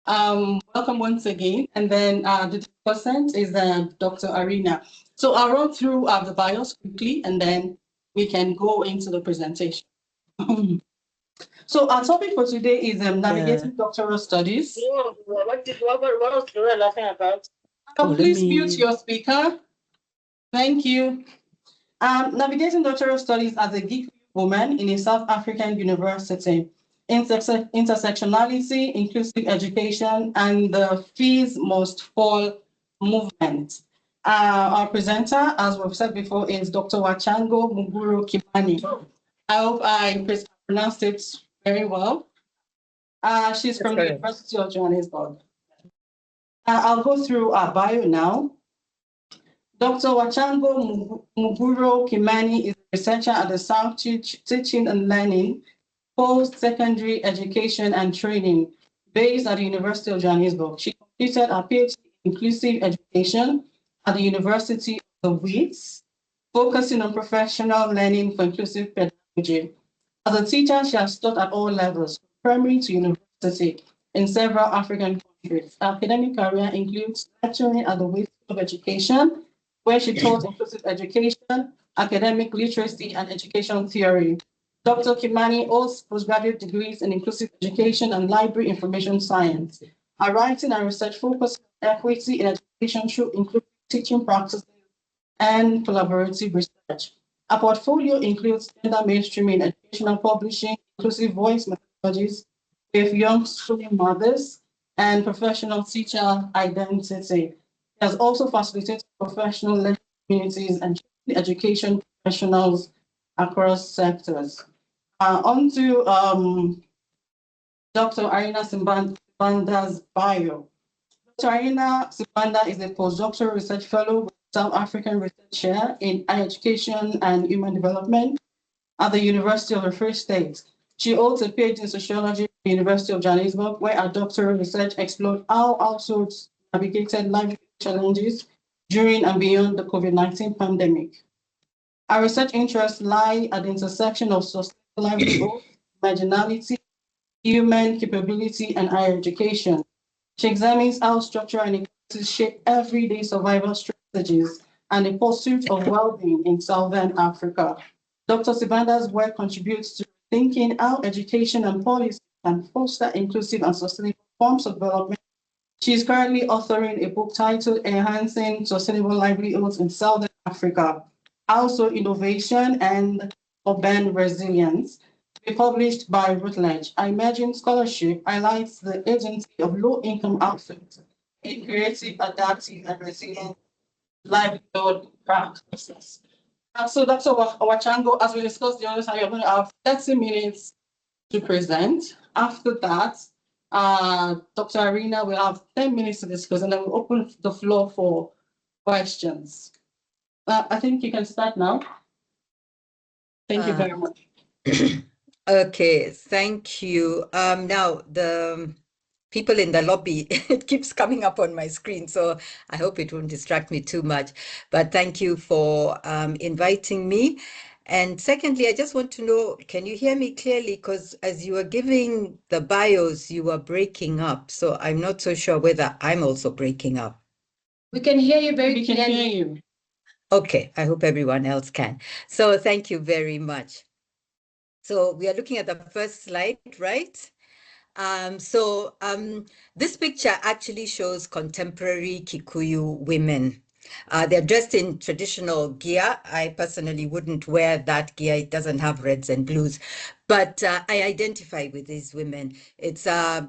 Welcome once again. And then the discussant is Dr. Arina. So I'll run through the bios quickly, and then we can go into the presentation. So our topic for today is navigating doctoral studies. What was you laughing about? Please mute your speaker. Thank you. Navigating doctoral studies as a Gikuyu woman in a South African university. Intersectionality, inclusive education, and the FeesMustFall movement. Our presenter, as we've said before, is Dr. Wacango Kimani. I hope I pronounced it very well. She's from the University of Johannesburg. I'll go through our bio now. Dr. Wacango Kimani is a researcher at the SARChI Teaching and Learning, Post-Secondary Education and Training, based at the University of Johannesburg. She completed her PhD in Inclusive Education at the University of the Wits, focusing on professional learning for inclusive pedagogy. As a teacher, she has taught at all levels, from primary to university, in several African countries. Her academic career includes lecturing at the Wits School of Education, where she taught inclusive education, academic literacy, and education theory. Dr. Kimani holds postgraduate degrees in inclusive education and library information science. Her writing and research focus on equity in education through inclusive teaching practices and collaborative research. Our portfolio includes gender mainstreaming in educational publishing, inclusive voice methodologies with young schooling mothers, and professional teacher identity. It has also facilitated professional learning communities and education professionals across sectors. On to Dr. Arina Simbanda's bio. Dr. Arina Simbanda is a postdoctoral research fellow with South African Research Chair in Higher Education and Human Development at the University of the Free State. She holds a PhD in sociology at the University of Johannesburg, where her doctoral research explored how households navigated livelihood challenges during and beyond the COVID-19 pandemic. Our research interests lie at the intersection of sustainable livelihood, marginality, human capability, and higher education. She examines how structural inequalities shape everyday survival strategies and the pursuit of well-being in Southern Africa. Dr. Sibanda's work contributes to thinking how education and policy can foster inclusive and sustainable forms of development. She is currently authoring a book titled Enhancing Sustainable Livelihoods in Southern Africa, Also Innovation and Urban Resilience, to be published by Routledge. Our emerging scholarship highlights the agency of low-income households in creative, adaptive, and resilient livelihood practices. So Dr. Wacango, as we discussed the other time, you're going to have 30 minutes to present. After that, Dr. Arina will have 10 minutes to discuss, and then we'll open the floor for questions. I think you can start now. Thank you very much. Okay, thank you. Now, the people in the lobby, it keeps coming up on my screen, so I hope it won't distract me too much. But thank you for inviting me. And secondly, I just want to know, can you hear me clearly? Because as you were giving the bios, you were breaking up. So I'm not so sure whether I'm also breaking up. We can hear you very clearly. We can hear you. Okay, I hope everyone else can. So thank you very much. So we are looking at the first slide, right? This picture actually shows contemporary Gikuyu women. They're dressed in traditional gear. I personally wouldn't wear that gear. It doesn't have reds and blues, but I identify with these women. It's a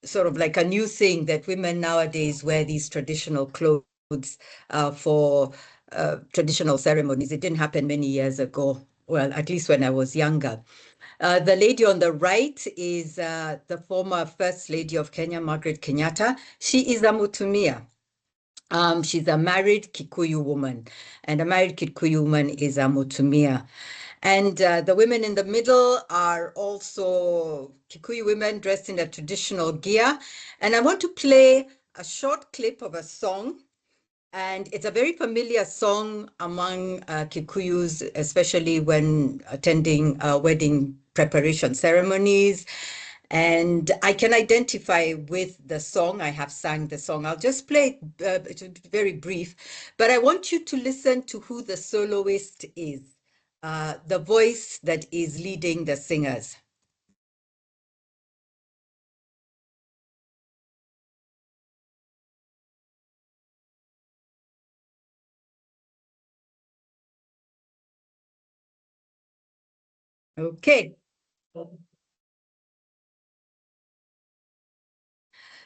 sort of like a new thing that women nowadays wear these traditional clothes for traditional ceremonies. It didn't happen many years ago. Well, at least when I was younger. The lady on the right is the former First Lady of Kenya, Margaret Kenyatta. She is a Mutumia. She's a married Gikuyu woman, and a married Gikuyu woman is a Mutumia. And the women in the middle are also Gikuyu women dressed in a traditional gear. And I want to play a short clip of a song. And it's a very familiar song among Kikuyus, especially when attending wedding preparation ceremonies. And I can identify with the song. I have sang the song. I'll just play it, it's very brief, but I want you to listen to who the soloist is, the voice that is leading the singers. Okay.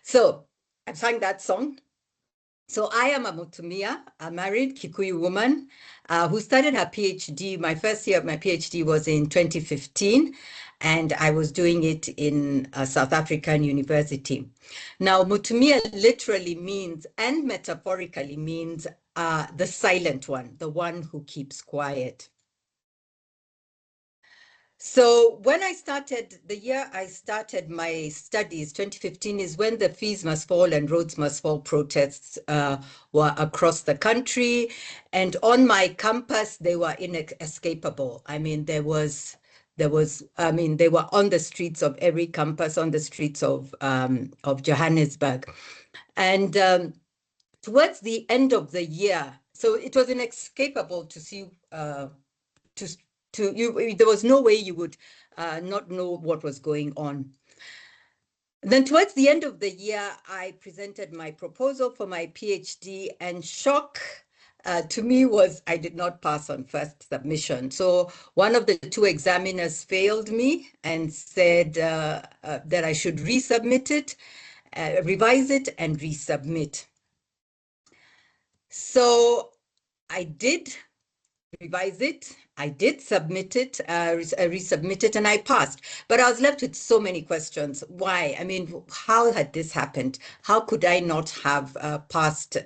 So I sang that song. So I am a Mutumia, a married Kikuyu woman who started her PhD. My first year of my PhD was in 2015, and I was doing it in a South African university. Now, Mutumia literally means, and metaphorically means, the silent one, the one who keeps quiet. So when I started, the year I started my studies, 2015, is when the Fees Must Fall and Roads Must Fall protests were across the country. And on my campus, they were inescapable. I mean, they were on the streets of every campus, on the streets of Johannesburg. And towards the end of the year, so it was inescapable to see, there was no way you would not know what was going on. Then towards the end of the year, I presented my proposal for my PhD, and shock to me was I did not pass on first submission. So one of the two examiners failed me and said that I should resubmit it, revise it, and resubmit. So I did revise it. I did submit it, resubmit it, and I passed. But I was left with so many questions. Why? I mean, how had this happened? How could I not have passed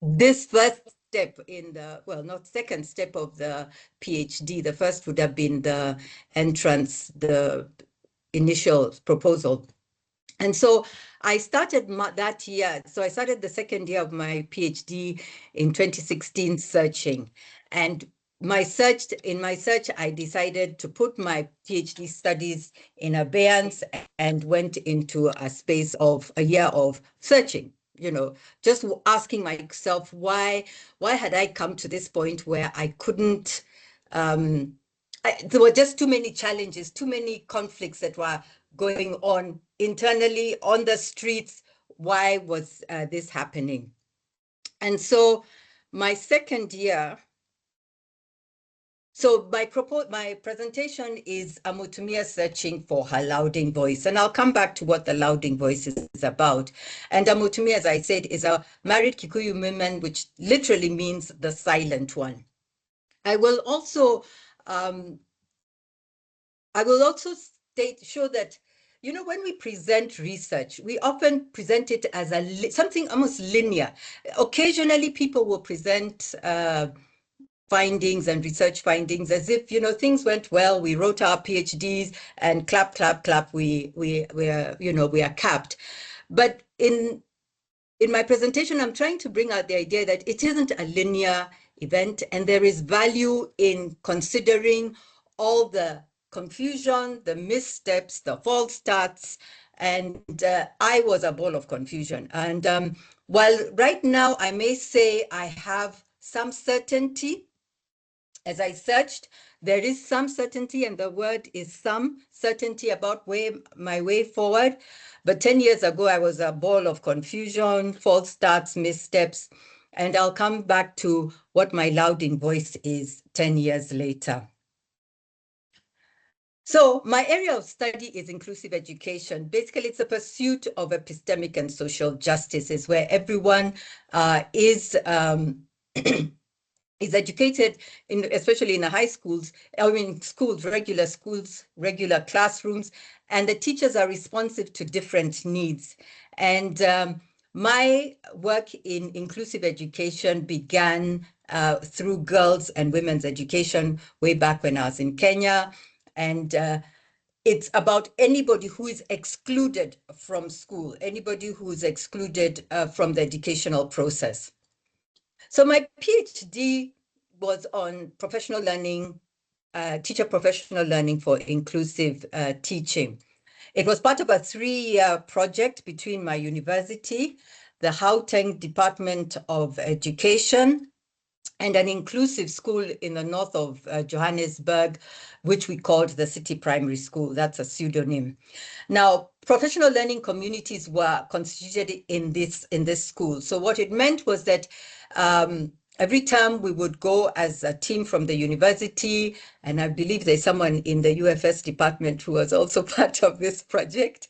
this first step in the, well, not second step of the PhD. The first would have been the entrance, the initial proposal. And so I started that year. So I started the second year of my PhD in 2016 searching. And in my search, I decided to put my PhD studies in abeyance and went into a space of a year of searching, just asking myself, why had I come to this point where I couldn't, there were just too many challenges, too many conflicts that were going on internally on the streets. Why was this happening? And so my second year, so my presentation is Amutumia searching for her louding voice. And I'll come back to what the louding voice is about. And Amutumia, as I said, is a married Gikuyu woman, which literally means the silent one. I will also show that, when we present research, we often present it as something almost linear. Occasionally, people will present findings and research findings as if, things went well, we wrote our PhDs and clap, clap, clap, we are capped. But in my presentation, I'm trying to bring out the idea that it isn't a linear event, and there is value in considering all the confusion, the missteps, the false starts, and I was a ball of confusion. And while right now I may say I have some certainty, as I searched, there is some certainty, and the word is some certainty about my way forward. But 10 years ago, I was a ball of confusion, false starts, missteps. And I'll come back to what my louding voice is 10 years later. So my area of study is inclusive education. Basically, it's a pursuit of epistemic and social justices where everyone is educated, especially in the high schools, regular schools, regular classrooms, and the teachers are responsive to different needs. And my work in inclusive education began through girls and women's education way back when I was in Kenya. And it's about anybody who is excluded from school, anybody who is excluded from the educational process. So my PhD was on professional learning, teacher professional learning for inclusive teaching. It was part of a 3-year project between my university, the Gauteng Department of Education, and an inclusive school in the north of Johannesburg, which we called the City Primary School. That's a pseudonym. Now, professional learning communities were constituted in this school. So what it meant was that every term we would go as a team from the university, and I believe there's someone in the UFS department who was also part of this project.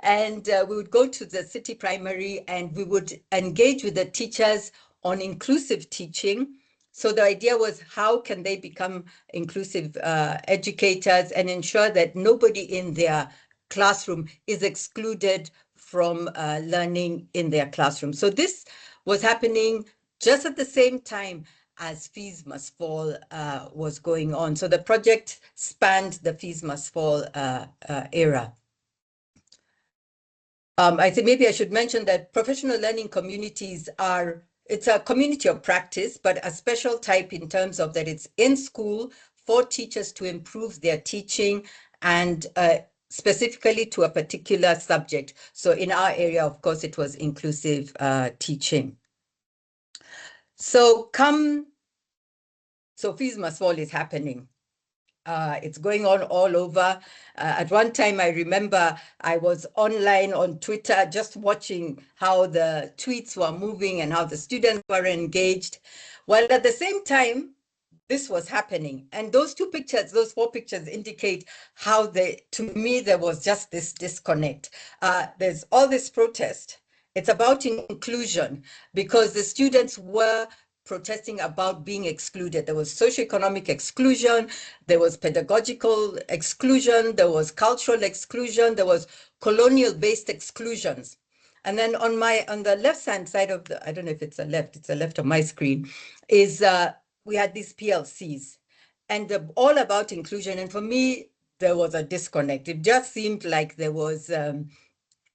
And we would go to the city primary and we would engage with the teachers on inclusive teaching. So the idea was, how can they become inclusive educators and ensure that nobody in their classroom is excluded from learning in their classroom. So this was happening just at the same time as FeesMustFall was going on. So the project spanned the FeesMustFall era. I think maybe I should mention that professional learning communities it's a community of practice, but a special type in terms of that it's in school for teachers to improve their teaching and specifically to a particular subject. So in our area, of course, it was inclusive teaching. So FeesMustFall is happening. It's going on all over. At one time, I remember I was online on Twitter just watching how the tweets were moving and how the students were engaged. While at the same time, this was happening. And those 4 pictures indicate how to me, there was just this disconnect. There's all this protest. It's about inclusion because the students were protesting about being excluded. There was socioeconomic exclusion, there was pedagogical exclusion, there was cultural exclusion, there was colonial-based exclusions. And then on the left-hand side of I don't know if it's a left of my screen, is we had these PLCs and all about inclusion. And for me, there was a disconnect. It just seemed like there was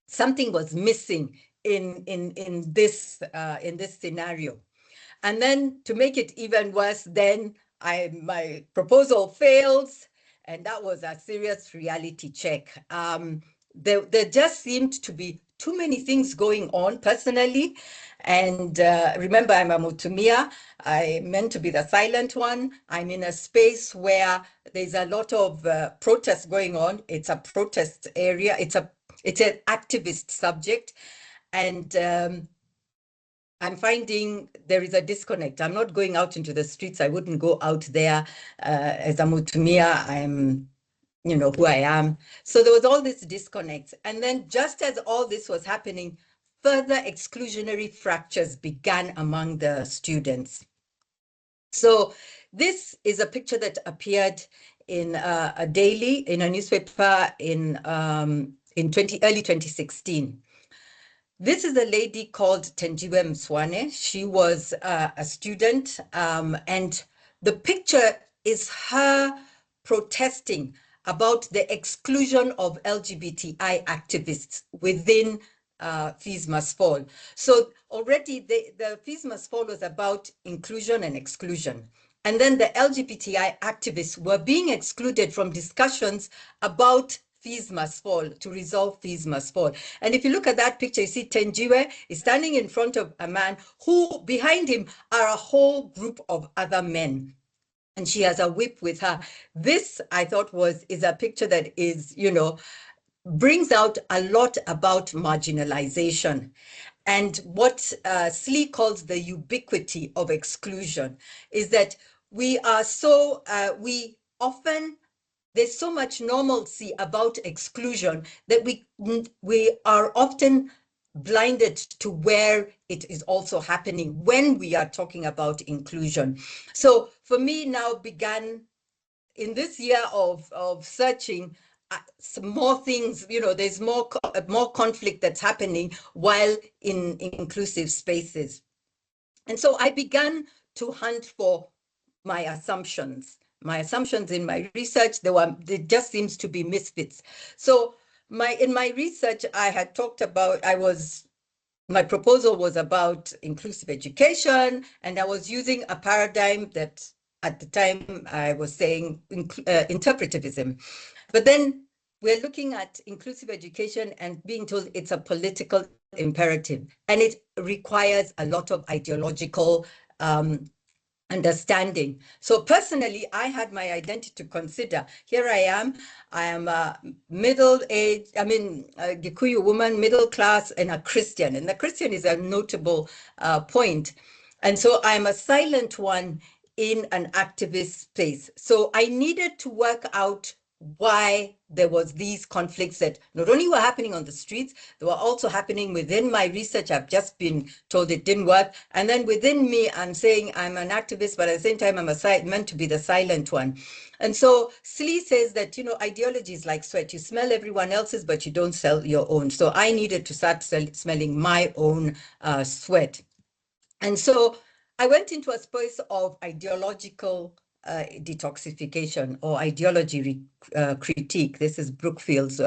something was missing in this scenario. And then to make it even worse, then my proposal fails, and that was a serious reality check. There just seemed to be too many things going on personally. And remember, I'm a Mutumia. I meant to be the silent one. I'm in a space where there's a lot of protest going on. It's a protest area. It's an activist subject. And I'm finding there is a disconnect. I'm not going out into the streets. I wouldn't go out there as a Mutumia. I'm, who I am. So there was all this disconnect. And then just as all this was happening, further exclusionary fractures began among the students. So this is a picture that appeared in a daily, in a newspaper in early 2016. This is a lady called Tenjiwe Mswane. She was a student, and the picture is her protesting about the exclusion of LGBTI activists within FeesMustFall. So already the FeesMustFall was about inclusion and exclusion. And then the LGBTI activists were being excluded from discussions about FeesMustFall, to resolve FeesMustFall. And if you look at that picture, you see Tenjiwe is standing in front of a man who behind him are a whole group of other men. And she has a whip with her. This, I thought, is a picture that is, brings out a lot about marginalization and what Slee calls the ubiquity of exclusion, is that we are we often, there's so much normalcy about exclusion that we are often blinded to where it is also happening when we are talking about inclusion. So for me now began in this year of searching some more things, there's more conflict that's happening while in inclusive spaces. And so I began to hunt for my assumptions in my research. There just seems to be misfits. So in my research, I had talked about, my proposal was about inclusive education, and I was using a paradigm that at the time I was saying interpretivism. But then we're looking at inclusive education and being told it's a political imperative, and it requires a lot of ideological understanding. So personally, I had my identity to consider. Here I am a middle-aged, a Gikuyu woman, middle class, and a Christian. And the Christian is a notable point. And so I'm a silent one in an activist space. So I needed to work out why there was these conflicts that not only were happening on the streets, they were also happening within my research. I've just been told it didn't work. And then within me, I'm saying I'm an activist, but at the same time, I'm meant to be the silent one. And so SLE says that, ideology is like sweat. You smell everyone else's, but you don't sell your own. So I needed to start smelling my own sweat. And so I went into a space of ideological detoxification or ideology critique. This is Brookfield's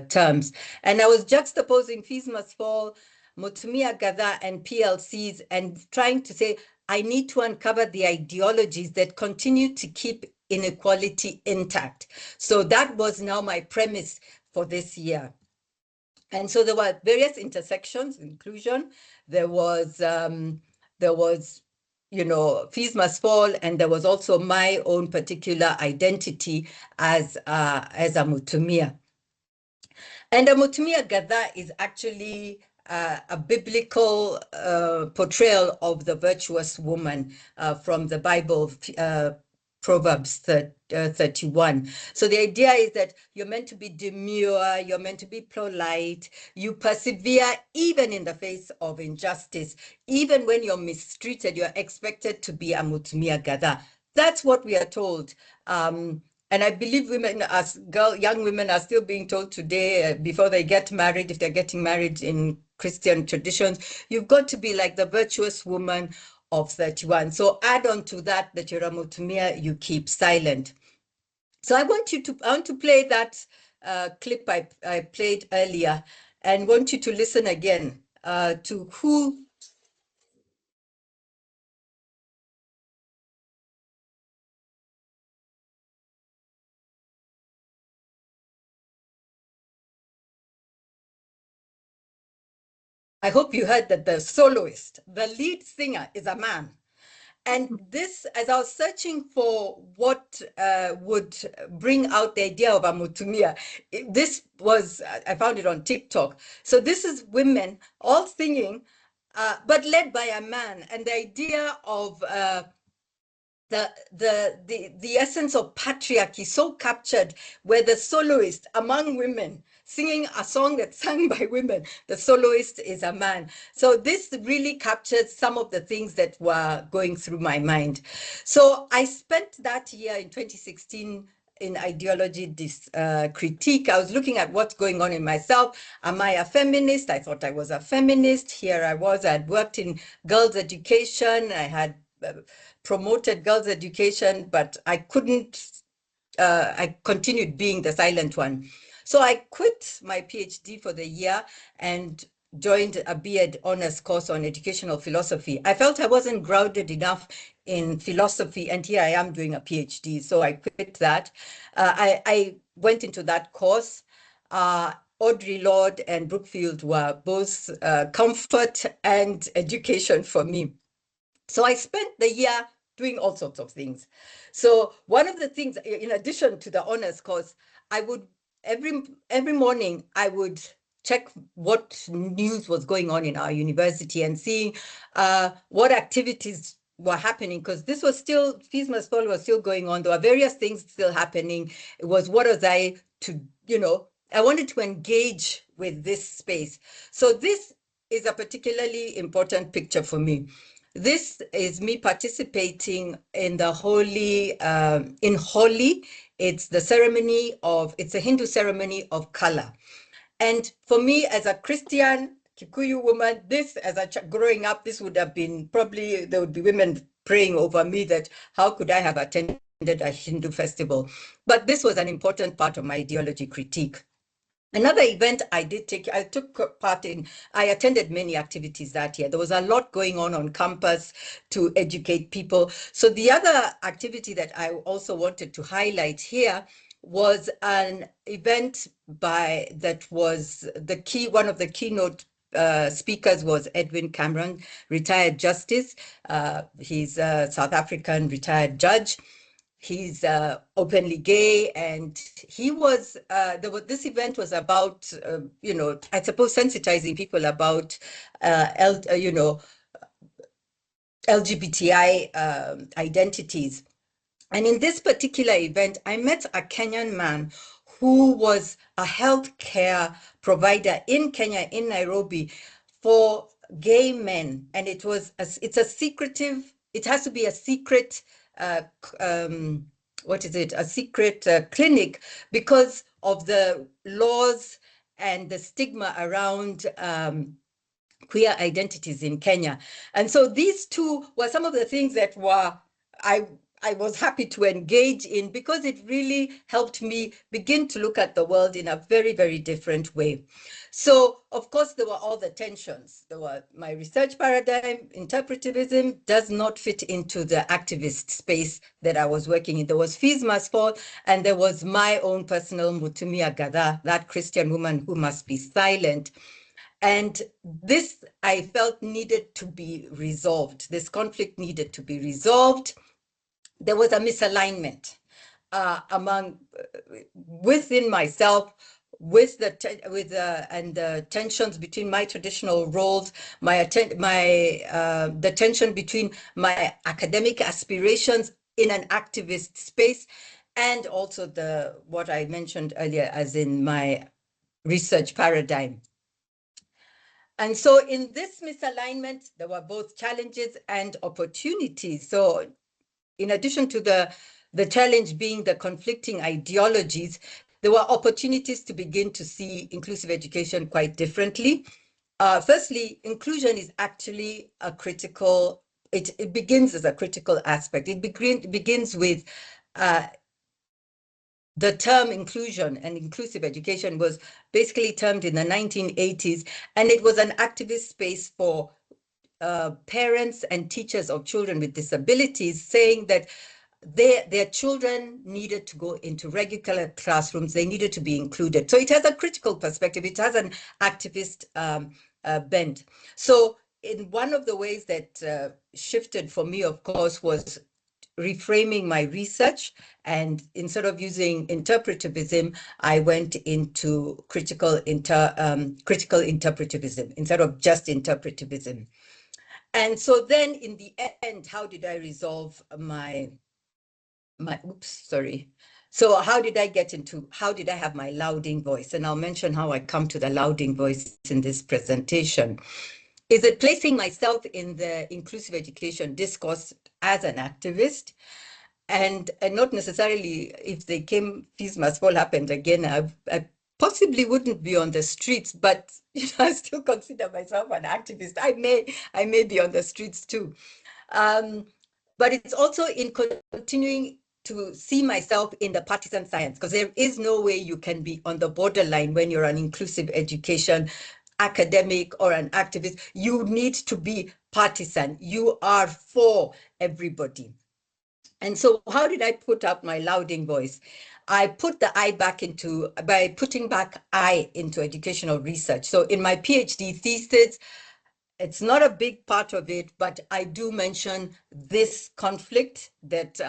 terms. And I was juxtaposing FeesMustFall, Mutumia Gadha, and PLCs, and trying to say, I need to uncover the ideologies that continue to keep inequality intact. So that was now my premise for this year. And so there were various intersections, inclusion. There was FeesMustFall, and there was also my own particular identity as a Mutumia. And a Mutumia Gadha is actually a biblical portrayal of the virtuous woman from the Bible, Proverbs 31. So the idea is that you're meant to be demure, you're meant to be polite, you persevere even in the face of injustice. Even when you're mistreated, you're expected to be a Mutumia Gadha. That's what we are told. And I believe young women are still being told today, before they get married, if they're getting married in Christian traditions, you've got to be like the virtuous woman of 31. So add on to that you're a Mutumia, you keep silent. So I want to play that clip I played earlier, and want you to listen again to who. I hope you heard that the soloist, the lead singer, is a man. And this, as I was searching for what would bring out the idea of a Mutumia, I found it on TikTok. So this is women all singing, but led by a man. And the idea of the essence of patriarchy so captured, where the soloist among women singing a song that's sung by women, the soloist is a man. So this really captured some of the things that were going through my mind. So I spent that year in 2016 in ideology critique. I was looking at what's going on in myself. Am I a feminist? I thought I was a feminist. Here I was, I'd worked in girls' education. I had promoted girls' education, but I couldn't, I continued being the silent one. So I quit my PhD for the year and joined a B.Ed honors course on educational philosophy. I felt I wasn't grounded enough in philosophy, and here I am doing a PhD. So I quit that. I went into that course. Audre Lorde and Brookfield were both comfort and education for me. So I spent the year doing all sorts of things. So one of the things, in addition to the honors course, I would every morning I would check what news was going on in our university and see what activities were happening, because this was still, FeesMustFall was still going on. There were various things still happening. It was, what was I to, I wanted to engage with this space. So this is a particularly important picture for me. This is me participating in the Holi. In Holi, it's a Hindu ceremony of color. And for me, as a Christian Kikuyu woman, growing up, this would have been probably, there would be women praying over me that how could I have attended a Hindu festival? But this was an important part of my ideology critique. Another event I took part in, I attended many activities that year. There was a lot going on campus to educate people. So the other activity that I also wanted to highlight here was an event that was one of the keynote speakers was Edwin Cameron, retired justice. He's a South African retired judge. He's openly gay, and he was this event was about I suppose sensitizing people about LGBTI identities. And in this particular event, I met a Kenyan man who was a healthcare provider in Kenya, in Nairobi, for gay men. And it has to be a secret, a secret clinic, because of the laws and the stigma around queer identities in Kenya. And so these two were some of the things that I was happy to engage in, because it really helped me begin to look at the world in a very, very different way. So, of course, there were all the tensions. There were my research paradigm, interpretivism does not fit into the activist space that I was working in. There was FeesMustFall, and there was my own personal Mutumia Gada, that Christian woman who must be silent. And this, I felt, needed to be resolved. This conflict needed to be resolved. There was a misalignment within myself, with the tensions between my traditional roles, the tension between my academic aspirations in an activist space, and also what I mentioned earlier as in my research paradigm. And so in this misalignment, there were both challenges and opportunities. So in addition to the challenge being the conflicting ideologies, there were opportunities to begin to see inclusive education quite differently. Firstly, inclusion is actually it begins as a critical aspect. It begins with the term inclusion and inclusive education was basically termed in the 1980s, and it was an activist space for parents and teachers of children with disabilities, saying that their children needed to go into regular classrooms, they needed to be included. So it has a critical perspective, it has an activist bent. So in one of the ways that shifted for me, of course, was reframing my research, and instead of using interpretivism, I went into critical interpretivism instead of just interpretivism. And so then in the end, how did I resolve So how did I have my louding voice? And I'll mention how I come to the louding voice in this presentation. Is it placing myself in the inclusive education discourse as an activist? And not necessarily, if FeesMustFall happened again, I possibly wouldn't be on the streets, but I still consider myself an activist. I may be on the streets too. But it's also in continuing to see myself in the partisan science, because there is no way you can be on the borderline when you're an inclusive education academic or an activist. You need to be partisan. You are for everybody. And so how did I put up my louding voice? I put the I back by putting back I into educational research. So in my PhD thesis, it's not a big part of it, but I do mention this conflict that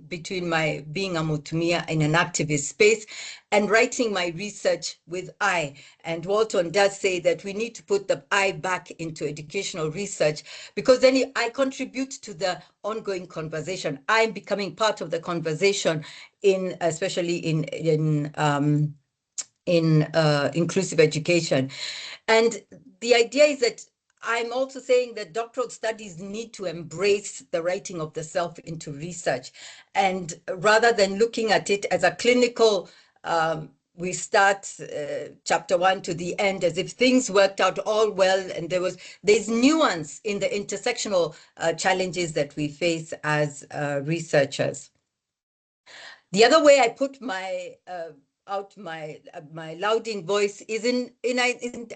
between my being a Mutumia in an activist space and writing my research with I. And Walton does say that we need to put the I back into educational research, because then I contribute to the ongoing conversation. I'm becoming part of the conversation especially in inclusive education. And the idea is that I'm also saying that doctoral studies need to embrace the writing of the self into research. And rather than looking at it as a clinical, we start chapter 1 to the end as if things worked out all well, and there's nuance in the intersectional challenges that we face as researchers. The other way I put my out my lauding voice is in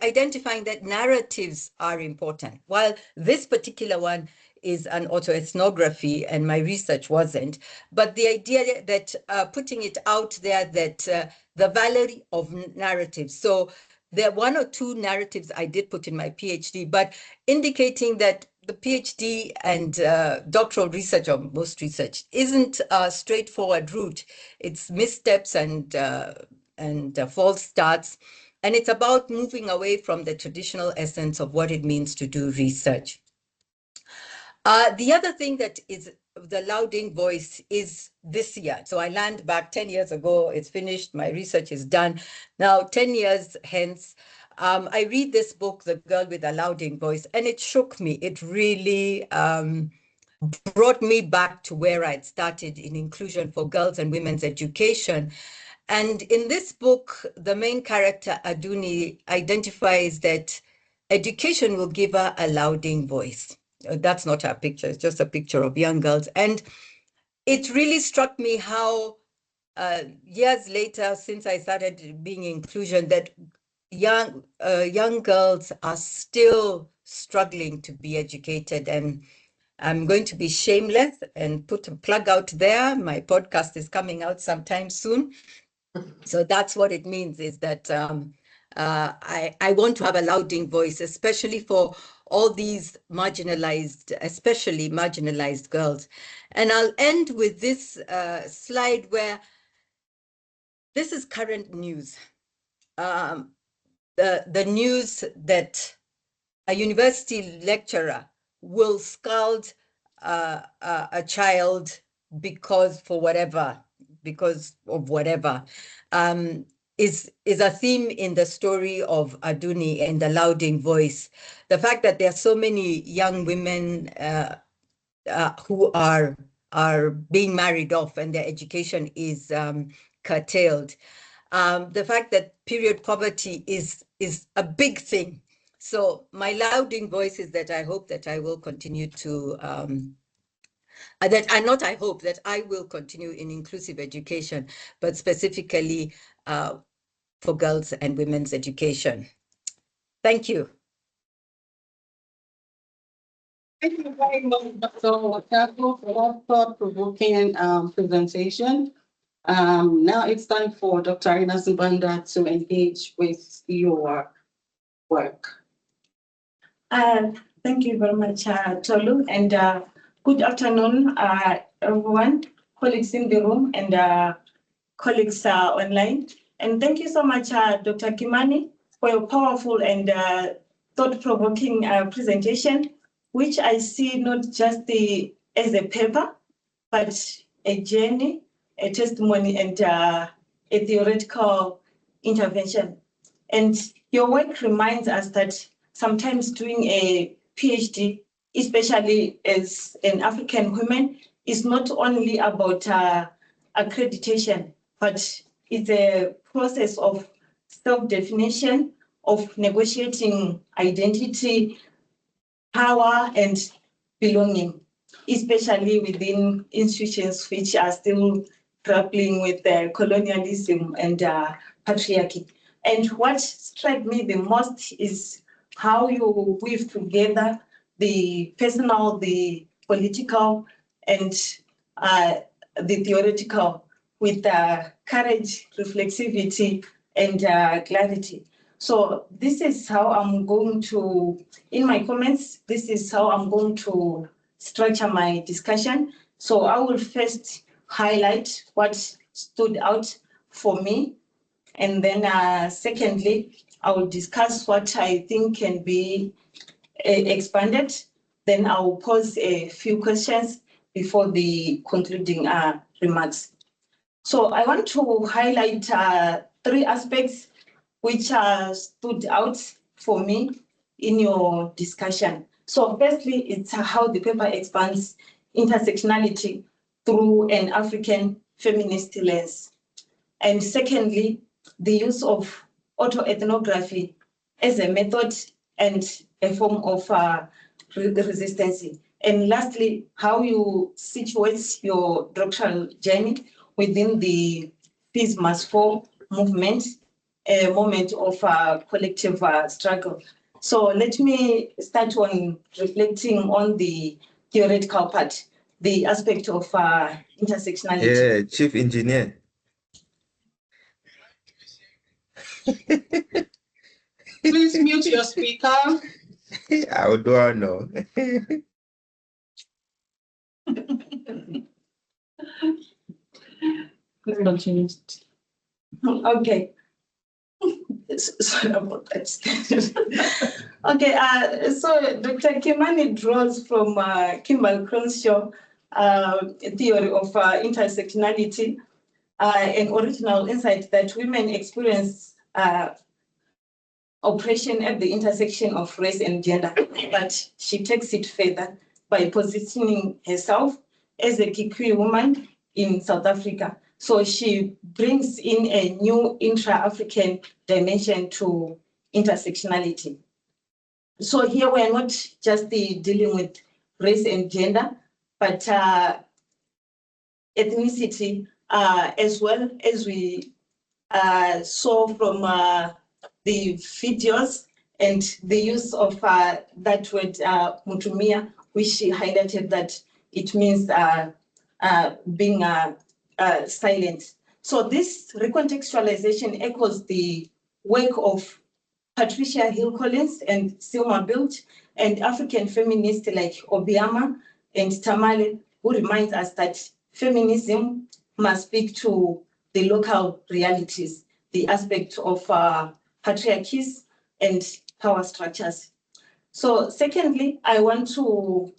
identifying that narratives are important. While this particular one is an autoethnography and my research wasn't, but the idea that putting it out there that the value of narratives. So there are one or two narratives I did put in my PhD, but indicating that the PhD and doctoral research, or most research, isn't a straightforward route. It's missteps and false starts. And it's about moving away from the traditional essence of what it means to do research. The other thing that is the lauding voice is this year. So I land back 10 years ago, it's finished, my research is done. Now, 10 years hence, I read this book, The Girl with a Lauding Voice, and it shook me. It really brought me back to where I'd started in inclusion for girls and women's education. And in this book, the main character, Aduni, identifies that education will give her a lauding voice. That's not her picture, it's just a picture of young girls. And it really struck me how years later, since I started being inclusion, that young girls are still struggling to be educated. And I'm going to be shameless and put a plug out there. My podcast is coming out sometime soon. So that's what it means, is that I want to have a lauding voice, especially for all these marginalized, especially marginalized girls. And I'll end with this slide where this is current news. The news that a university lecturer will scald a child because of whatever, is a theme in the story of Aduni and the lauding voice. The fact that there are so many young women who are being married off and their education is curtailed. The fact that period poverty is a big thing. So my lauding voice is that I hope that I will continue to that I will continue in inclusive education, but specifically for girls and women's education. Thank you. Thank you very much, Dr. Wacango, for that thought-provoking presentation. Now it's time for Dr. Arina Zubanda to engage with your work. Thank you very much, Tolu, and good afternoon, everyone, colleagues in the room and colleagues online. And thank you so much, Dr. Kimani, for your powerful and thought-provoking presentation, which I see not just as a paper, but a journey, a testimony, and a theoretical intervention. And your work reminds us that sometimes doing a PhD, especially as an African woman, is not only about accreditation, but it's a process of self-definition, of negotiating identity, power, and belonging, especially within institutions which are still grappling with colonialism and patriarchy. And what struck me the most is how you weave together the personal, the political, and the theoretical with courage, reflexivity, and clarity. So this is how I'm going to, in my comments, this is how I'm going to structure my discussion. So I will first highlight what stood out for me. And then secondly, I will discuss what I think can be expanded. Then I will pose a few questions before the concluding remarks. So I want to highlight three aspects which stood out for me in your discussion. So firstly, it's how the paper expands intersectionality through an African feminist lens. And secondly, the use of autoethnography as a method and a form of resistance. And lastly, how you situate your doctoral journey within the FeesMustFall movement, a moment of collective struggle. So let me start on reflecting on the theoretical part, the aspect of intersectionality. Yeah, Chief Engineer. Please mute your speaker. I don't know. Please continue. Okay. Sorry about that. Okay, so Dr. Kimani draws from Kimball Cronshaw theory of intersectionality, an original insight that women experience oppression at the intersection of race and gender, but she takes it further by positioning herself as a Gikuyu woman in South Africa. So she brings in a new intra-African dimension to intersectionality. So here we're not just dealing with race and gender, but ethnicity as well, as we saw from the videos and the use of that word mutumia, which she highlighted that it means being silent. So this recontextualization echoes the work of Patricia Hill Collins and Silma Bilt and African feminists like Obiama and Tamale, who reminds us that feminism must speak to the local realities, the aspect of patriarchies and power structures. So secondly, I want to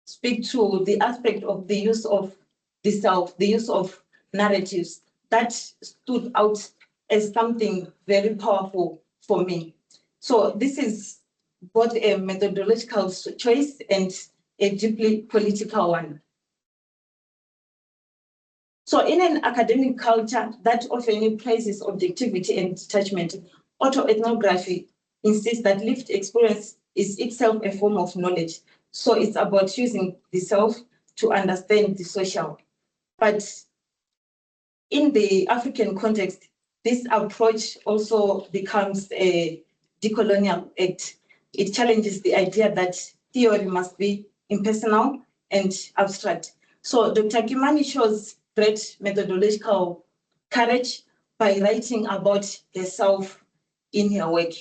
speak to the aspect of the use of the self, the use of narratives that stood out as something very powerful for me. So this is both a methodological choice and a deeply political one. So in an academic culture that often praises objectivity and detachment, autoethnography insists that lived experience is itself a form of knowledge. So it's about using the self to understand the social. But in the African context, this approach also becomes a decolonial act. It challenges the idea that theory must be impersonal and abstract. So Dr. Kimani shows great methodological courage by writing about herself in her work.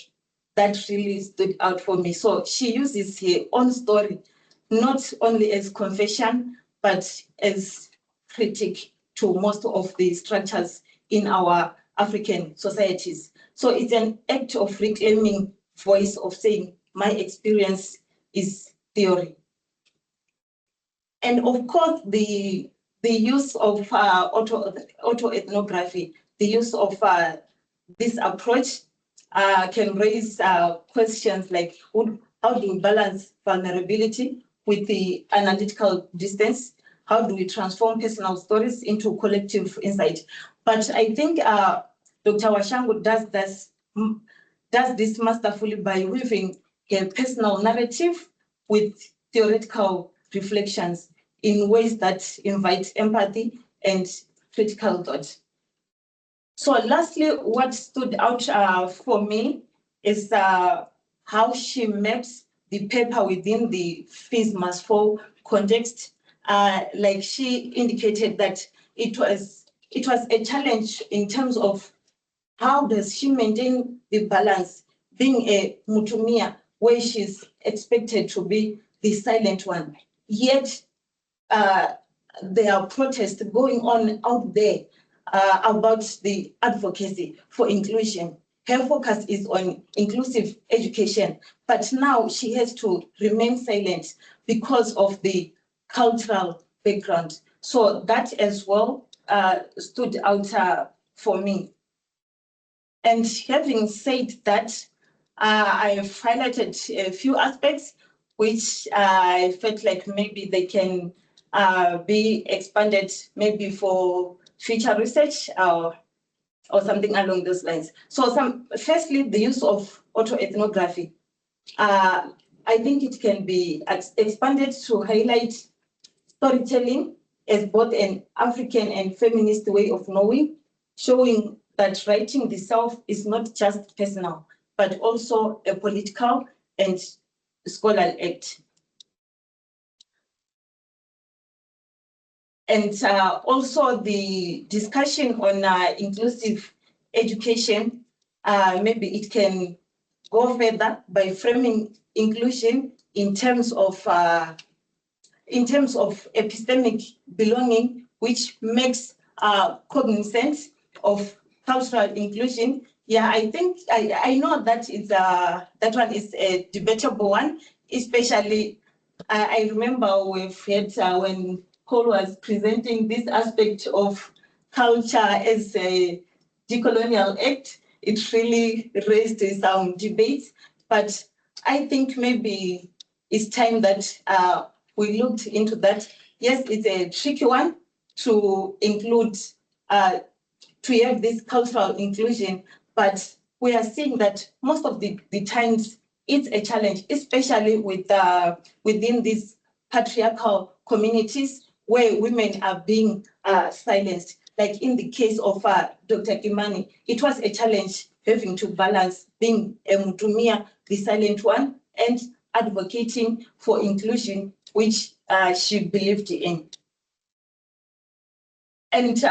That really stood out for me. So she uses her own story, not only as confession, but as critique to most of the structures in our African societies. So it's an act of reclaiming voice, of saying, my experience is theory. And of course, the use of autoethnography, the use of this approach can raise questions like, how do we balance vulnerability with the analytical distance? How do we transform personal stories into collective insight? But I think Dr. Wacango does this masterfully by weaving a personal narrative with theoretical reflections in ways that invite empathy and critical thought. So lastly, what stood out for me is how she maps the paper within the FeesMustFall context. Like she indicated that it was a challenge in terms of how does she maintain the balance, being a mutumia, where she's expected to be the silent one. Yet there are protests going on out there about the advocacy for inclusion. Her focus is on inclusive education, but now she has to remain silent because of the cultural background. So that as well stood out for me. And having said that, I have highlighted a few aspects which I felt like maybe they can be expanded maybe for future research or something along those lines. So firstly, the use of autoethnography. I think it can be expanded to highlight storytelling as both an African and feminist way of knowing, showing that writing the self is not just personal, but also a political and scholarly act. And also the discussion on inclusive education, maybe it can go further by framing inclusion in terms of epistemic belonging, which makes cognizant of cultural inclusion. Yeah, I think I know that it's that one is a debatable one, especially I remember we've had when Paul was presenting this aspect of culture as a decolonial act, it really raised some debates. But I think maybe it's time that we looked into that. Yes, it's a tricky one to include, to have this cultural inclusion, but we are seeing that most of the times it's a challenge, especially with within these patriarchal communities where women are being silenced. Like in the case of Dr. Kimani, it was a challenge having to balance being a Mutumia, the silent one, and advocating for inclusion, which she believed in. And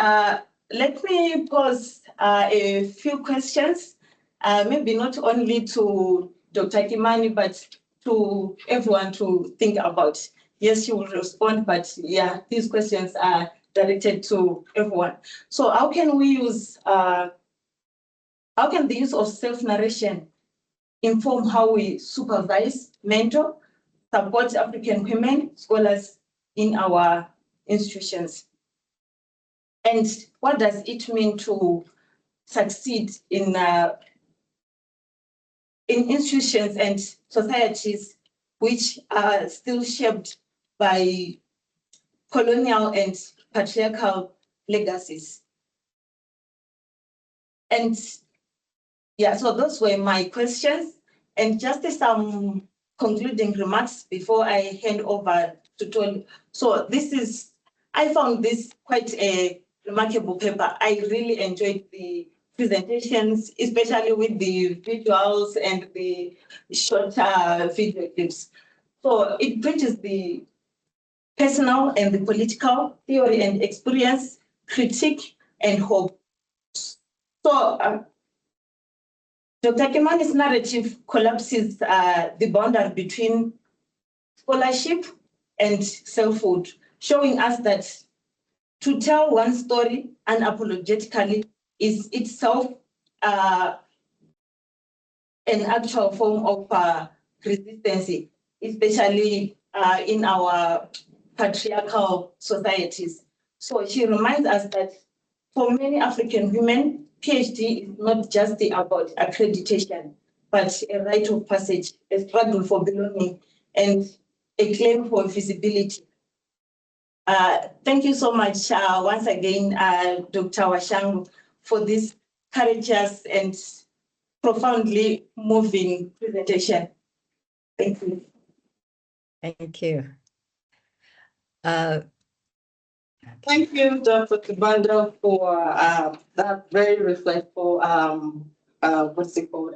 let me pose a few questions, maybe not only to Dr. Kimani, but to everyone to think about. Yes, she will respond, but yeah, these questions are directed to everyone. So how can we use, how can the use of self-narration inform how we supervise, mentor, support African women scholars in our institutions? And what does it mean to succeed in institutions and societies which are still shaped by colonial and patriarchal legacies? And yeah, so those were my questions. And just some concluding remarks before I hand over to Tolu. So this is, I found this quite a remarkable paper. I really enjoyed the presentations, especially with the visuals and the short video clips. So it bridges the personal and the political, theory and experience, critique and hope. So Dr. Kimani's narrative collapses the boundary between scholarship and selfhood, showing us that to tell one story unapologetically is itself an actual form of resistance, especially in our patriarchal societies. So she reminds us that for many African women, PhD is not just about accreditation, but a rite of passage, a struggle for belonging, and a claim for visibility. Thank you so much once again, Dr. Wacango, for this courageous and profoundly moving presentation. Thank you. Thank you. Thank you, Dr. Kibanda, for that very reflectful, what's it called,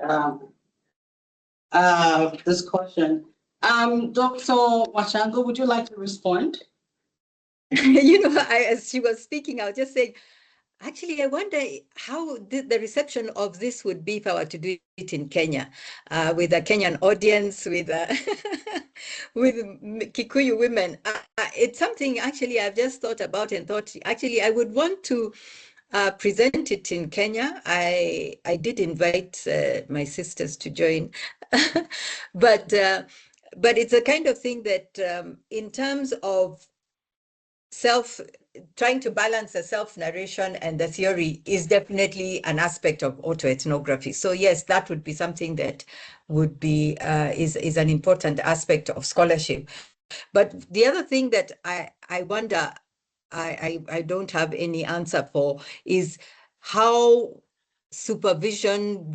discussion. Dr. Wacango, would you like to respond? You know, as she was speaking, I was just saying, actually, I wonder how the reception of this would be if I were to do it in Kenya, with a Kenyan audience, with with Kikuyu women. It's something actually I've just thought about and thought, actually, I would want to present it in Kenya. I did invite my sisters to join, but it's a kind of thing that in terms of trying to balance the self-narration and the theory is definitely an aspect of autoethnography. So yes, that would be something that would be is an important aspect of scholarship. But the other thing that I wonder, I don't have any answer for, is how supervision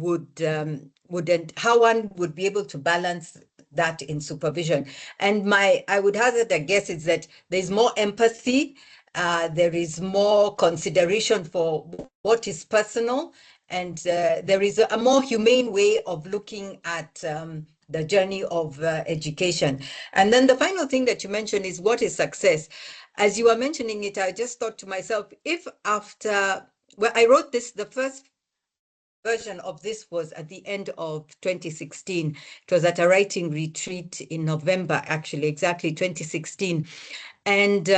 how one would be able to balance that in supervision. And I would hazard a guess is that there's more empathy There is more consideration for what is personal, and there is a more humane way of looking at the journey of education. And then the final thing that you mentioned is what is success? As you were mentioning it, I just thought to myself, if after, well, I wrote this, the first version of this was at the end of 2016. It was at a writing retreat in November, actually, exactly 2016. And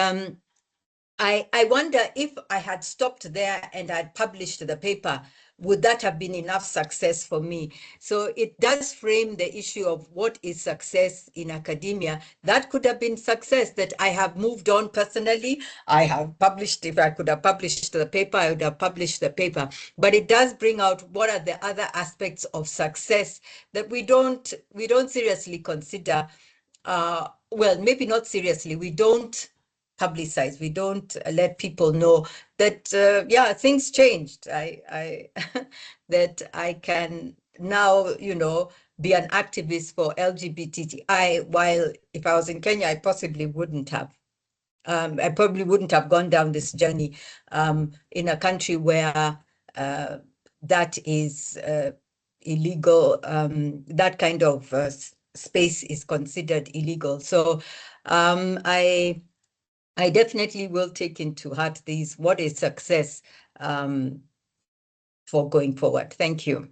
I wonder if I had stopped there and I'd published the paper, would that have been enough success for me? So it does frame the issue of what is success in academia. That could have been success, that I have moved on personally. I have published, if I could have published the paper, I would have published the paper. But it does bring out what are the other aspects of success that we don't seriously consider. Well, maybe not seriously, we don't publicize, we don't let people know that yeah, things changed. I that I can now, you know, be an activist for LGBTI, while if I was in Kenya, I possibly wouldn't have. I probably wouldn't have gone down this journey in a country where that is illegal, that kind of space is considered illegal. So I definitely will take into heart these, what is success for going forward. Thank you.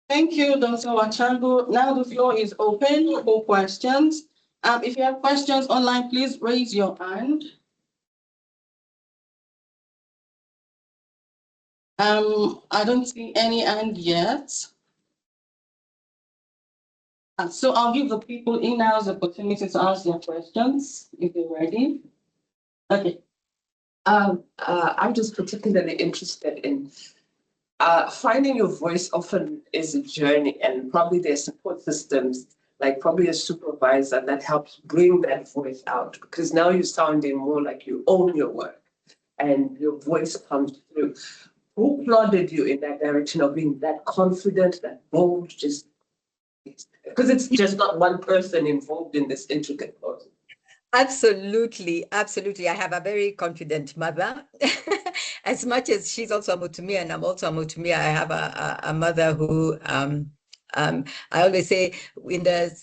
Thank you, Dr. Wacango. Now the floor is open for questions. If you have questions online, please raise your hand. I don't see any hand yet. So I'll give the people in-house the opportunity to ask their questions if they're ready. Okay. I'm just particularly interested in finding your voice. Often is a journey, and probably there's support systems, like probably a supervisor that helps bring that voice out, because now you're sounding more like you own your work and your voice comes through. Who applauded you in that direction of being that confident, that bold, just because it's just not one person involved in this intricate process? Absolutely, absolutely. I have a very confident mother. As much as she's also a Mutumia and I'm also a Mutumia, I have a mother who, I always say, in the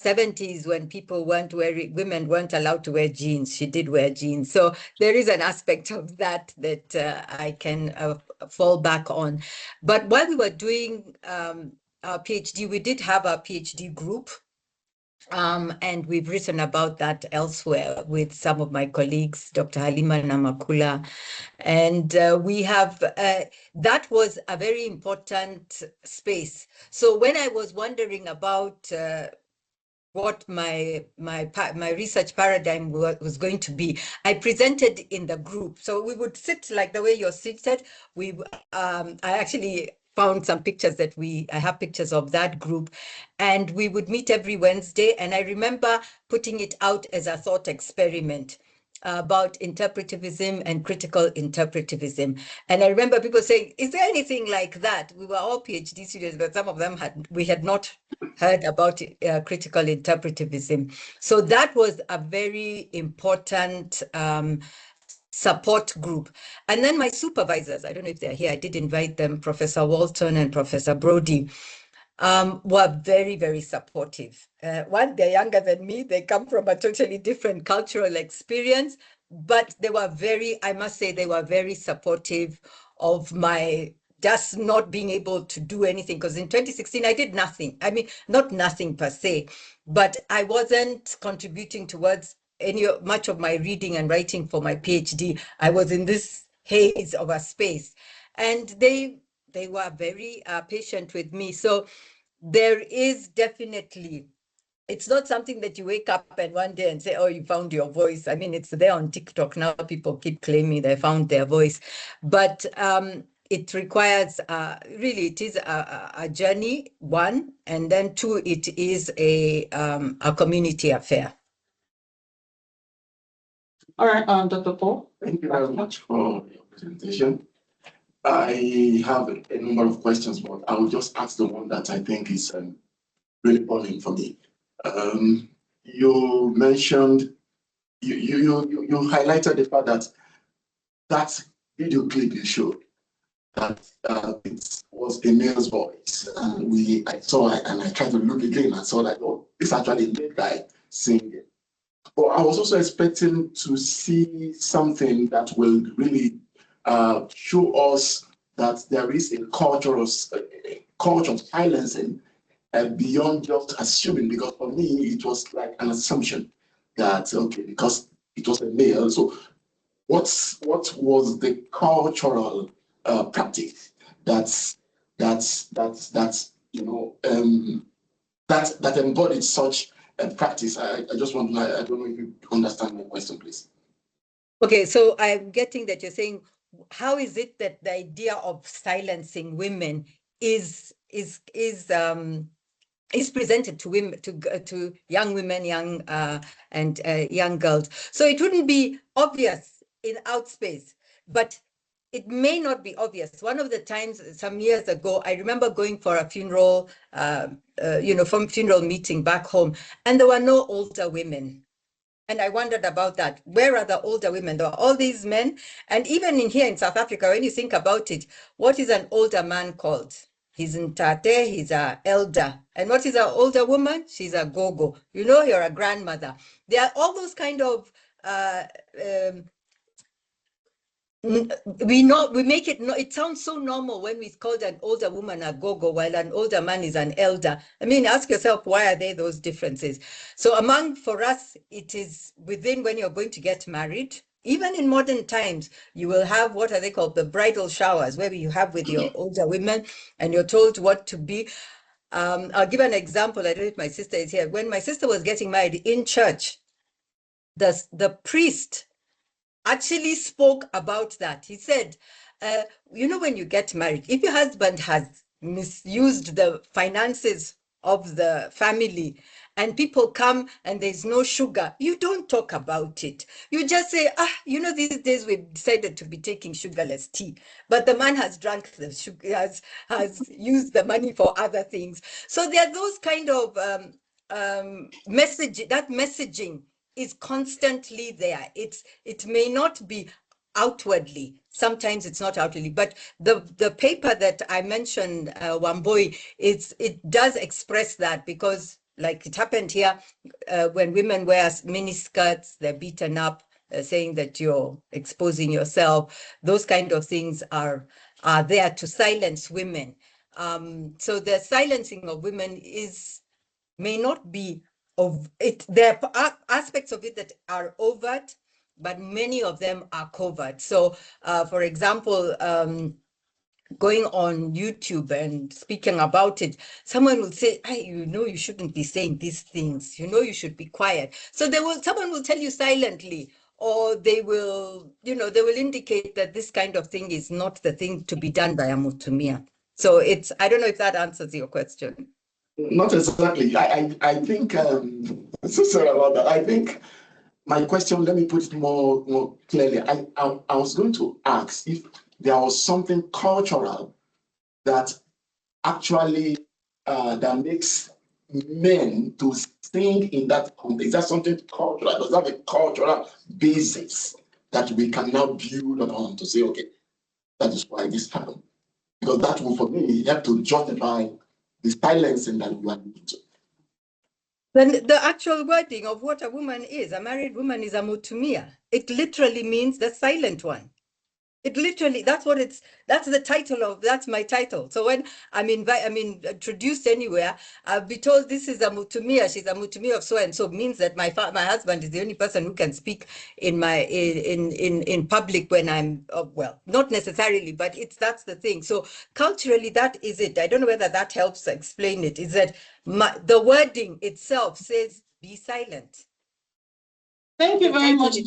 70s, when people weren't wearing, women weren't allowed to wear jeans, she did wear jeans. So there is an aspect of that I can fall back on. But while we were doing our PhD, we did have a PhD group. And we've written about that elsewhere with some of my colleagues, Dr. Halima Namakula. And we have, that was a very important space. So when I was wondering about what my research paradigm was going to be, I presented in the group. So we would sit like the way you're seated. I actually found some pictures that I have pictures of that group, and we would meet every Wednesday. And I remember putting it out as a thought experiment about interpretivism and critical interpretivism. And I remember people saying, is there anything like that? We were all PhD students, but some of them we had not heard about critical interpretivism. So that was a very important support group. And then my supervisors, I don't know if they're here, I did invite them, Professor Walton and Professor Brody, were very, very supportive. One, they're younger than me, they come from a totally different cultural experience, but they were very, I must say, they were very supportive of my just not being able to do anything. Because in 2016, I did nothing. I mean, not nothing per se, but I wasn't contributing towards much of my reading and writing for my PhD. I was in this haze of a space, and they were very patient with me. So there is definitely, it's not something that you wake up and one day and say, oh, you found your voice. I mean, it's there on TikTok now. People keep claiming they found their voice, but it requires, really, it is a journey, one, and then two, it is a community affair. All right, Dr. Paul. Thank you very much for your presentation. I have a number of questions, but I will just ask the one that I think is really burning for me. You mentioned you highlighted the fact that that video clip you showed, that it was a male's voice, and I saw it, and I tried to look again and saw that, oh, it's actually a male guy singing. But I was also expecting to see something that will really show us that there is a culture of silencing beyond just assuming, because for me, it was like an assumption that, okay, because it was a male, so what was the cultural practice that embodied such a practice? I just want to, I don't know if you understand my question, please. Okay, so I'm getting that you're saying, how is it that the idea of silencing women is presented to women, to young women, young girls? So it wouldn't be obvious in outspace, but it may not be obvious. One of the times, some years ago, I remember going for a funeral, from funeral meeting back home, and there were no older women. And I wondered about that. Where are the older women? There are all these men. And even here in South Africa, when you think about it, what is an older man called? He's in Tate, he's an elder. And what is an older woman? She's a gogo. You know, you're a grandmother. There are all those kind of, we make it, it sounds so normal when we call an older woman a gogo while an older man is an elder. I mean, ask yourself, why are there those differences? So for us, it is within when you're going to get married. Even in modern times, you will have what are they called, the bridal showers, where you have with your older women and you're told what to be. I'll give an example. I don't know if my sister is here. When my sister was getting married in church, the priest actually spoke about that. He said, when you get married, if your husband has misused the finances of the family and people come and there's no sugar, you don't talk about it. You just say, these days we've decided to be taking sugarless tea, but the man has drunk the sugar, has used the money for other things. So there are those kind of messaging is constantly there. It may not be outwardly. Sometimes it's not outwardly, but the paper that I mentioned, Wamboi, it does express that, because like it happened here, when women wear mini skirts, they're beaten up, saying that you're exposing yourself. Those kind of things are there to silence women. So the silencing of women may not be of it. There are aspects of it that are overt, but many of them are covert. So, for example, going on YouTube and speaking about it, someone will say, you shouldn't be saying these things. You should be quiet. So someone will tell you silently, or they will indicate that this kind of thing is not the thing to be done by a mutumia. So I don't know if that answers your question. Not exactly. I think, so sorry about that. I think my question, let me put it more clearly. I was going to ask if there was something cultural that actually that makes men to sing in that context. Is that something cultural? Does that have a cultural basis that we can now build upon to say, okay, that is why this happened? Because that will, for me, help to justify the silencing that we are doing. Then the actual wording of what a woman is, a married woman is a mutumia. It literally means the silent one. It literally, that's the title that's my title. So when I'm introduced anywhere, I'll be told this is a mutumia, she's a mutumia of so and so, means that my husband is the only person who can speak in public when I'm, well, not necessarily, but that's the thing. So culturally, that is it. I don't know whether that helps explain it, is that the wording itself says, be silent. Thank you very much.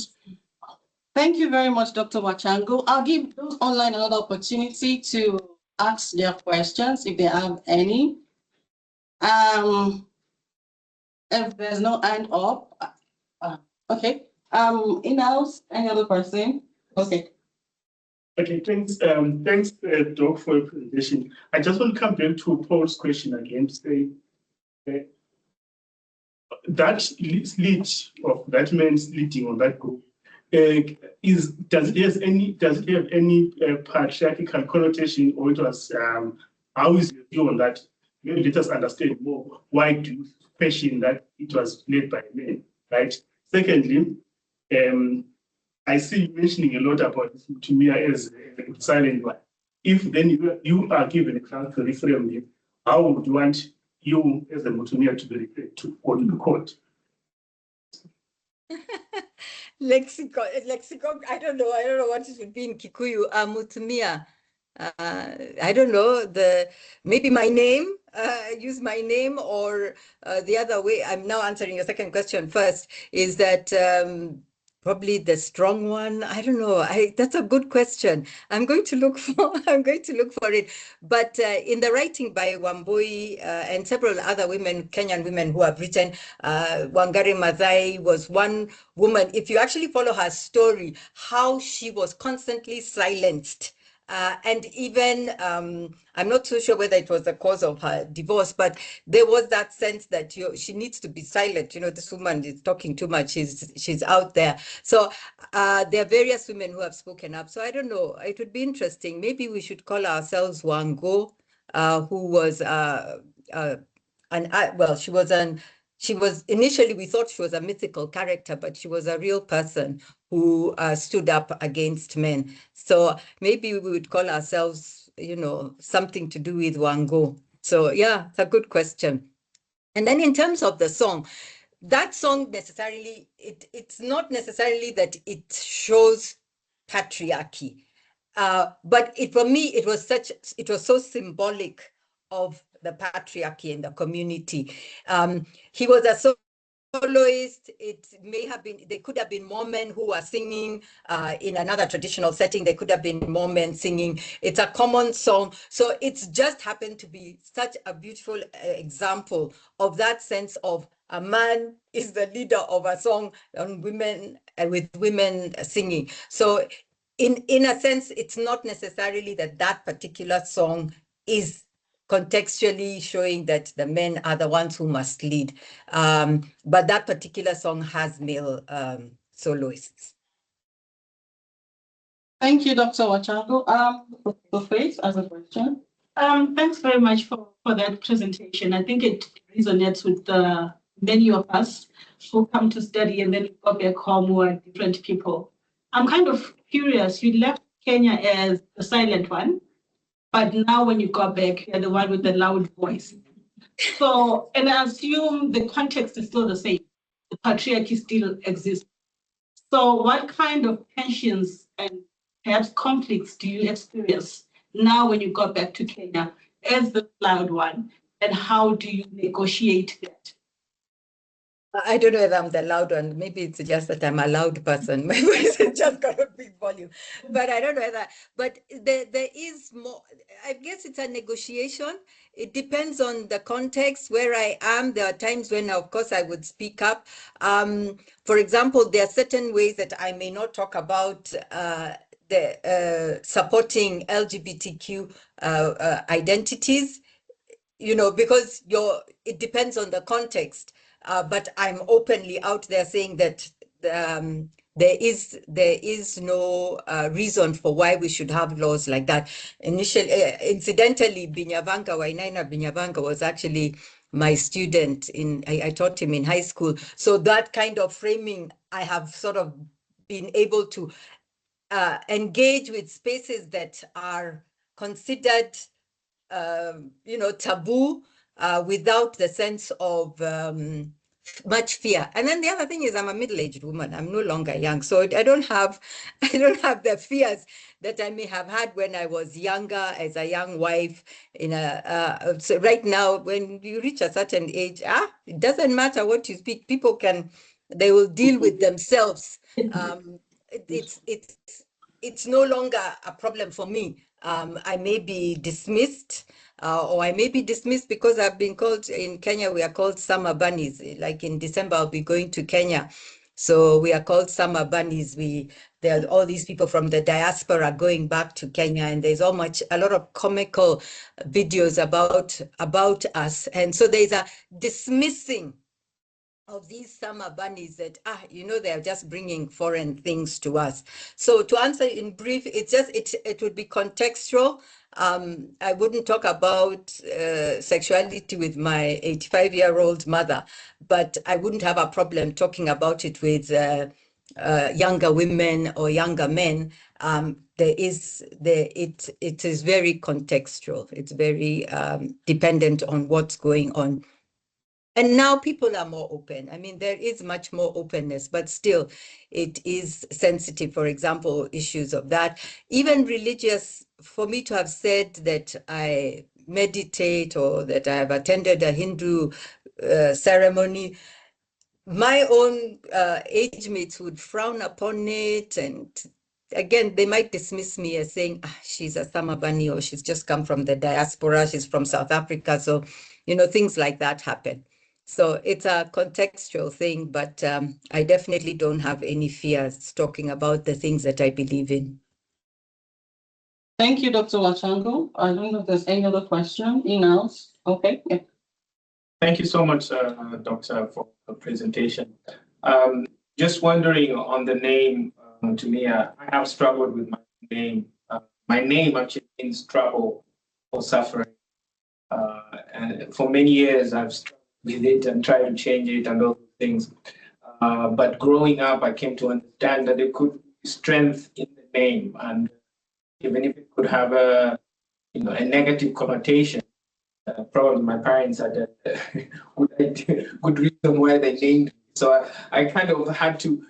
Thank you very much, Dr. Wacango. I'll give those online another opportunity to ask their questions if they have any. If there's no hand up, okay. In-house, any other person? Okay. Okay, thanks, Doc, for your presentation. I just want to come back to Paul's question again to say, that lead of that man's leading on that group, does it have any patriarchal connotation, or it was how is your view on that? Maybe let us understand more. Why do you question that it was led by men, right? Secondly, I see you mentioning a lot about Mutumia as a silent one. If then you are given a chance to reframe it, how would you want you as a Mutumia to be referred to or to be called? Lexicon, I don't know what it would be in Kikuyu. Mutumia. I don't know, maybe my name, use my name, or the other way. I'm now answering your second question first, is that probably the strong one. I don't know. That's a good question. I'm going to look for it. But in the writing by Wambui and several other women, Kenyan women who have written, Wangari Maathai was one woman. If you actually follow her story, how she was constantly silenced. And even, I'm not so sure whether it was the cause of her divorce, but there was that sense that she needs to be silent. This woman is talking too much. She's out there. So there are various women who have spoken up. So I don't know. It would be interesting. Maybe we should call ourselves Wango, who was she was initially, we thought she was a mythical character, but she was a real person who stood up against men. So maybe we would call ourselves, something to do with Wango. So yeah, it's a good question. And then in terms of the song, that song necessarily, it's not necessarily that it shows patriarchy. But for me, it was so symbolic of the patriarchy in the community. He was a soloist. There could have been more men who were singing in another traditional setting. There could have been more men singing. It's a common song. So it's just happened to be such a beautiful example of that sense of a man is the leader of a song on women, with women singing. So in a sense, it's not necessarily that particular song is contextually showing that the men are the ones who must lead. But that particular song has male soloists. Thank you, Dr. Wacango. Faith, as a question. Thanks very much for that presentation. I think it resonates with many of us who come to study and then go back home who are different people. I'm kind of curious, you left Kenya as the silent one, but now when you go back, you're the one with the loud voice. So, and I assume the context is still the same. The patriarchy still exists. So what kind of tensions and perhaps conflicts do you experience now when you go back to Kenya as the loud one? And how do you negotiate that? I don't know whether I'm the loud one. Maybe it's just that I'm a loud person. My voice has just got a big volume. But I don't know whether. But there is more. I guess it's a negotiation. It depends on the context where I am. There are times when, of course, I would speak up. For example, there are certain ways that I may not talk about the supporting LGBTQ identities, because it depends on the context. But I'm openly out there saying that there is no reason for why we should have laws like that. Incidentally, Wainaina Binyavanga was actually my student. I taught him in high school. So that kind of framing, I have sort of been able to engage with spaces that are considered taboo, without the sense of much fear. And then the other thing is I'm a middle-aged woman. I'm no longer young. So I don't have the fears that I may have had when I was younger as a young wife. So right now, when you reach a certain age, it doesn't matter what you speak. People they will deal with themselves. It's no longer a problem for me. I may be dismissed, or I may be dismissed because I've been called, in Kenya, we are called summer bunnies. Like in December, I'll be going to Kenya. So we are called summer bunnies. There are all these people from the diaspora going back to Kenya, and there's a lot of comical videos about us. And so there's a dismissing of these summer bunnies that, they're just bringing foreign things to us. So to answer in brief, it would be contextual. I wouldn't talk about sexuality with my 85-year-old mother, but I wouldn't have a problem talking about it with younger women or younger men. It is very contextual. It's very dependent on what's going on. And now people are more open. I mean, there is much more openness, but still it is sensitive. For example, issues of that, even religious, for me to have said that I meditate or that I have attended a Hindu ceremony, my own age mates would frown upon it. And again, they might dismiss me as saying, she's a summer bunny, or she's just come from the diaspora, she's from South Africa. So, things like that happen. So it's a contextual thing, but I definitely don't have any fears talking about the things that I believe in. Thank you, Dr. Wacango. I don't know if there's any other question in-house. Okay. Yeah. Thank you so much, Doctor, for the presentation. Just wondering on the name, Mutumia, I have struggled with my name. My name actually means trouble or suffering. And for many years, I've struggled with it and tried to change it and all those things. But growing up, I came to understand that there could be strength in the name, and even if it could have a negative connotation, probably my parents had a good reason why they named me. So I kind of had to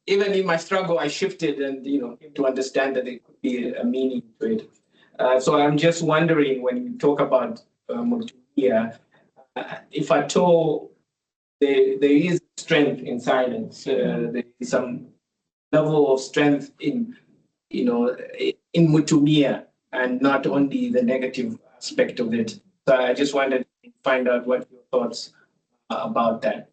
even in my struggle, I shifted and came to understand that there could be a meaning to it. So I'm just wondering, when you talk about Mutumia, if at all there is strength in silence, there is some level of strength in Mutumia, and not only the negative aspect of it. So I just wanted to find out what your thoughts are about that.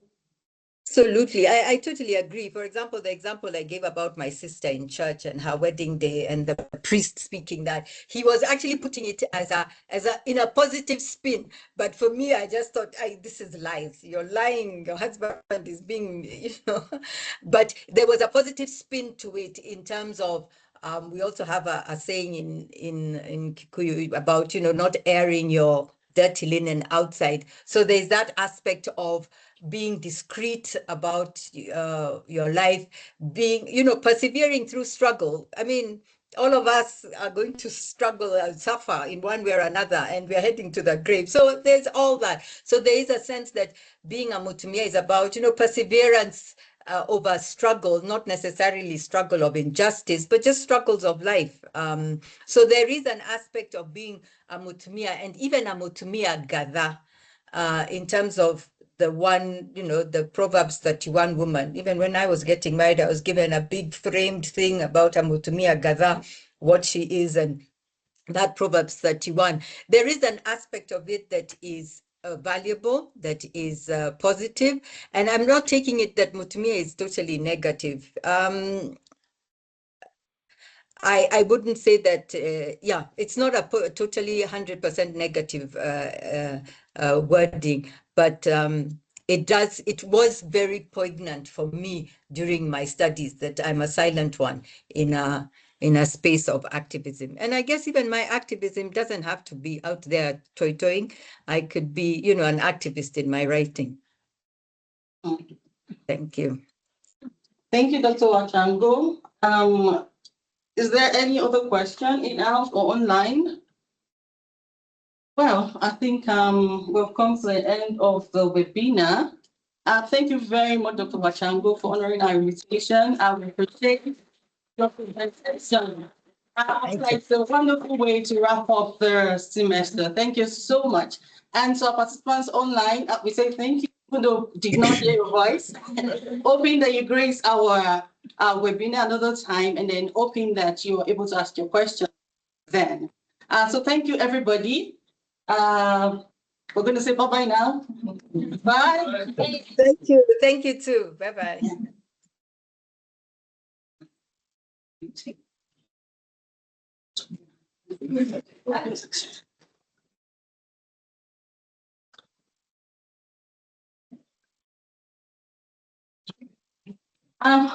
Absolutely. I totally agree. For example, the example I gave about my sister in church and her wedding day and the priest speaking, that he was actually putting it as in a positive spin. But for me, I just thought, this is lies. You're lying. Your husband is being, But there was a positive spin to it in terms of, we also have a saying in Gikuyu about, not airing your dirty linen outside. So there's that aspect of being discreet about your life, being, persevering through struggle. I mean, all of us are going to struggle and suffer in one way or another, and we're heading to the grave. So there's all that. So there is a sense that being a Mutumia is about, perseverance over struggle, not necessarily struggle of injustice, but just struggles of life. So there is an aspect of being a Mutumia, and even a Mutumia Gada, in terms of the one, the Proverbs 31 woman. Even when I was getting married, I was given a big framed thing about a Mutumia Gada, what she is, and that Proverbs 31. There is an aspect of it that is valuable, that is positive, and I'm not taking it that Mutumia is totally negative. I wouldn't say that, it's not a totally 100% negative wording, but it was very poignant for me during my studies that I'm a silent one in a space of activism. And I guess even my activism doesn't have to be out there toy-toying. I could be, an activist in my writing. Thank you. Thank you, Dr. Wacango. Is there any other question in-house or online? Well, I think we've come to the end of the webinar. Thank you very much, Dr. Wacango, for honoring our invitation. I will appreciate your presentation. It's a wonderful way to wrap up the semester. Thank you so much. And to our participants online, we say thank you, even though we did not hear your voice. Hoping that you grace our webinar another time, and then hoping that you are able to ask your question then. So thank you, everybody. We're going to say bye-bye now. Bye. Thank you. Thank you too. Bye-bye.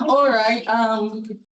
All right.